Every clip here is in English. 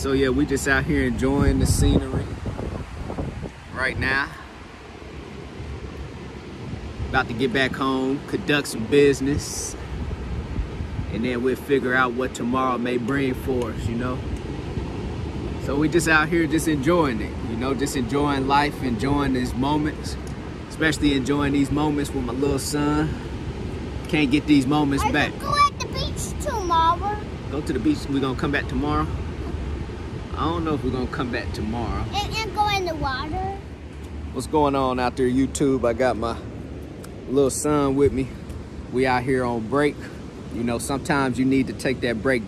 So yeah, we just out here enjoying the scenery right now. About to get back home, conduct some business, and then we'll figure out what tomorrow may bring for us, you know. So we just out here just enjoying it, you know, just enjoying life, enjoying these moments, especially enjoying these moments with my little son. Can't get these moments back. Go at the beach tomorrow. Go to the beach. We're gonna come back tomorrow. I don't know if we're gonna come back tomorrow. And go in the water. What's going on out there, YouTube? I got my little son with me. We out here on break. You know, sometimes you need to take that break,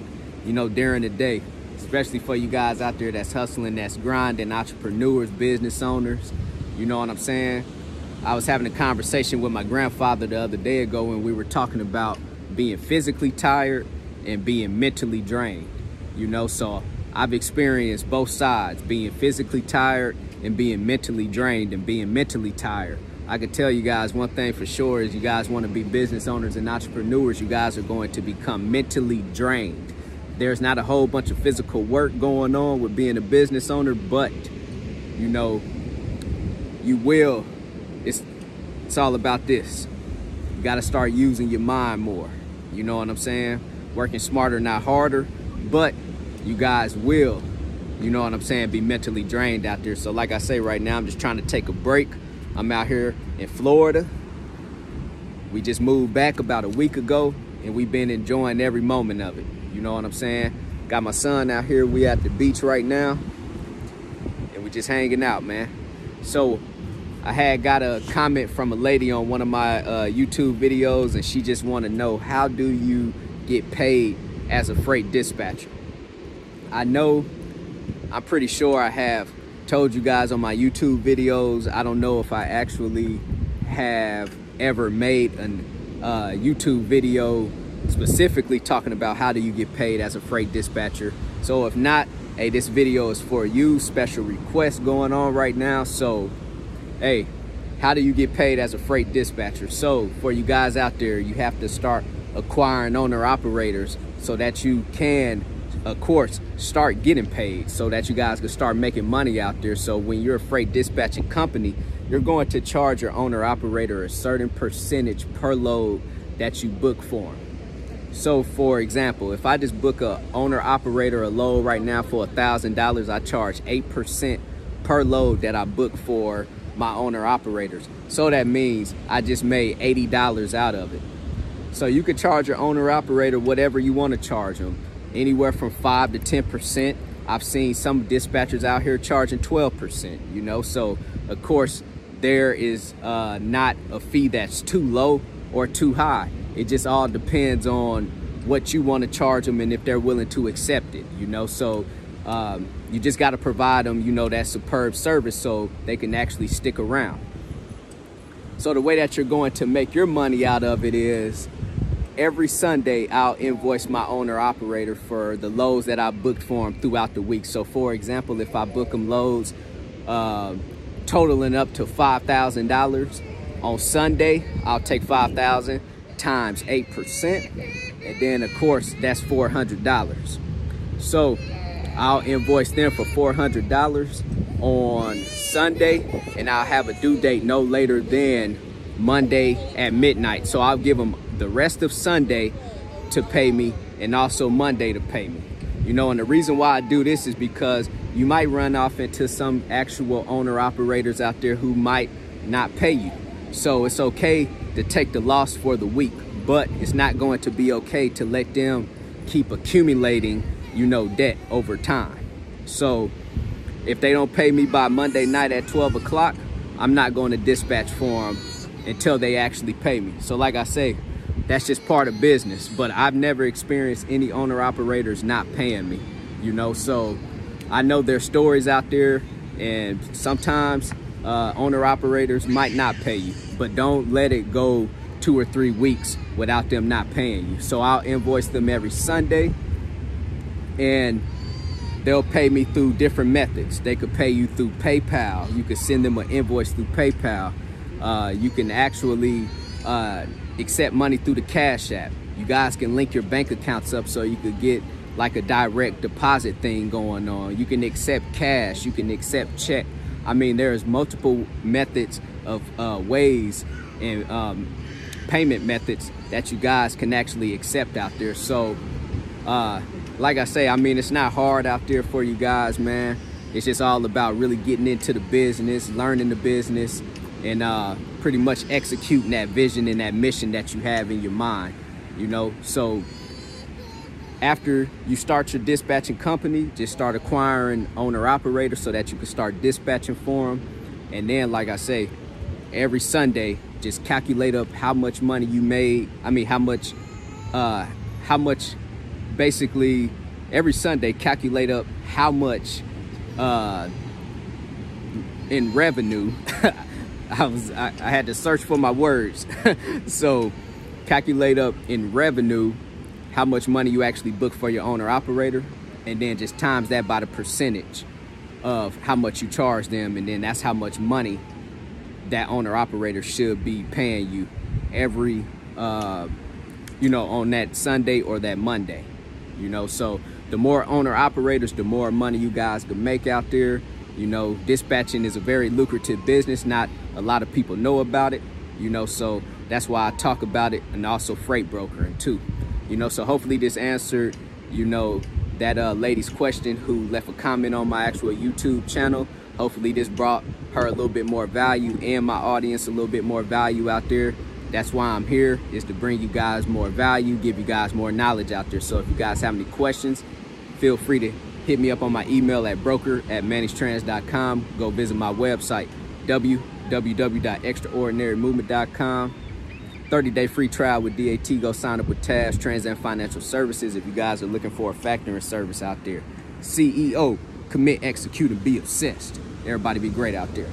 you know, during the day, especially for you guys out there that's hustling, that's grinding, entrepreneurs, business owners. You know what I'm saying? I was having a conversation with my grandfather the other day ago, and we were talking about being physically tired and being mentally drained. You know, so I've experienced both sides, being physically tired and being mentally drained. And being mentally tired, I can tell you guys one thing for sure is you guys want to be business owners and entrepreneurs, you guys are going to become mentally drained. There's not a whole bunch of physical work going on with being a business owner, but you know, you will, it's all about this. You got to start using your mind more. You know what I'm saying? Working smarter, not harder, but you guys will, you know what I'm saying, be mentally drained out there. So like I say, right now, I'm just trying to take a break. I'm out here in Florida. We just moved back about a week ago, and we've been enjoying every moment of it. You know what I'm saying? Got my son out here. We at the beach right now, and we just hanging out, man. So I had got a comment from a lady on one of my YouTube videos, and she just want to know, how do you get paid as a freight dispatcher? I know, I'm pretty sure I have told you guys on my YouTube videos. I don't know if I actually have ever made a YouTube video specifically talking about how do you get paid as a freight dispatcher. So if not, hey, this video is for you. Special request going on right now. So hey, how do you get paid as a freight dispatcher? So for you guys out there, you have to start acquiring owner operators so that you can, of course, start getting paid, so that you guys can start making money out there. So when you're a freight dispatching company, you're going to charge your owner operator a certain percentage per load that you book for them. So for example, if I just book a owner operator a load right now for $1,000, I charge 8% per load that I book for my owner operators. So that means I just made $80 out of it. So you could charge your owner operator whatever you want to charge them, anywhere from 5 to 10%. I've seen some dispatchers out here charging 12%, you know. So of course there is not a fee that's too low or too high. It just all depends on what you want to charge them and if they're willing to accept it, you know. So you just got to provide them, you know, that superb service so they can actually stick around. So the way that you're going to make your money out of it is every Sunday I'll invoice my owner operator for the loads that I booked for them throughout the week. So for example, if I book them loads totaling up to $5,000 on Sunday, I'll take $5,000 times 8%, and then of course that's $400. So I'll invoice them for $400 on Sunday, and I'll have a due date no later than Monday at midnight. So I'll give them the rest of Sunday to pay me and also Monday to pay me. You know, and the reason why I do this is because you might run off into some actual owner operators out there who might not pay you. So it's okay to take the loss for the week, but it's not going to be okay to let them keep accumulating, you know, debt over time. So if they don't pay me by Monday night at 12 o'clock, I'm not going to dispatch for them until they actually pay me. So like I say, that's just part of business, but I've never experienced any owner operators not paying me, you know. So I know there's stories out there, and sometimes owner operators might not pay you, but don't let it go 2 or 3 weeks without them not paying you. So I'll invoice them every Sunday, and they'll pay me through different methods. They could pay you through PayPal. You could send them an invoice through PayPal. You can actually accept money through the Cash App. You guys can link your bank accounts up so you could get like a direct deposit thing going on. You can accept cash, you can accept check. I mean, there's multiple methods of ways and payment methods that you guys can actually accept out there. So like I say, I mean, it's not hard out there for you guys, man. It's just all about really getting into the business, learning the business, and pretty much executing that vision and that mission that you have in your mind, you know. So after you start your dispatching company, just start acquiring owner-operators so that you can start dispatching for them. And then, like I say, every Sunday, just calculate up how much money you made. I mean, how much basically every Sunday, calculate up how much in revenue. I had to search for my words. So calculate up in revenue how much money you actually book for your owner operator, and then just times that by the percentage of how much you charge them, and then that's how much money that owner operator should be paying you every you know, on that Sunday or that Monday, you know. So the more owner operators, the more money you guys can make out there. You know, dispatching is a very lucrative business. Not a lot of people know about it, you know, so that's why I talk about it, and also freight brokering too, you know. So hopefully this answered, you know, that lady's question who left a comment on my actual YouTube channel. Hopefully this brought her a little bit more value, and my audience a little bit more value out there. That's why I'm here, is to bring you guys more value, give you guys more knowledge out there. So if you guys have any questions, feel free to hit me up on my email at broker@mannystrans.com. Go visit my website, www.extraordinarymovement.com. 30-day free trial with DAT. Go sign up with TAFS, Trans and Financial Services, if you guys are looking for a factoring service out there. CEO, commit, execute, and be obsessed. Everybody be great out there.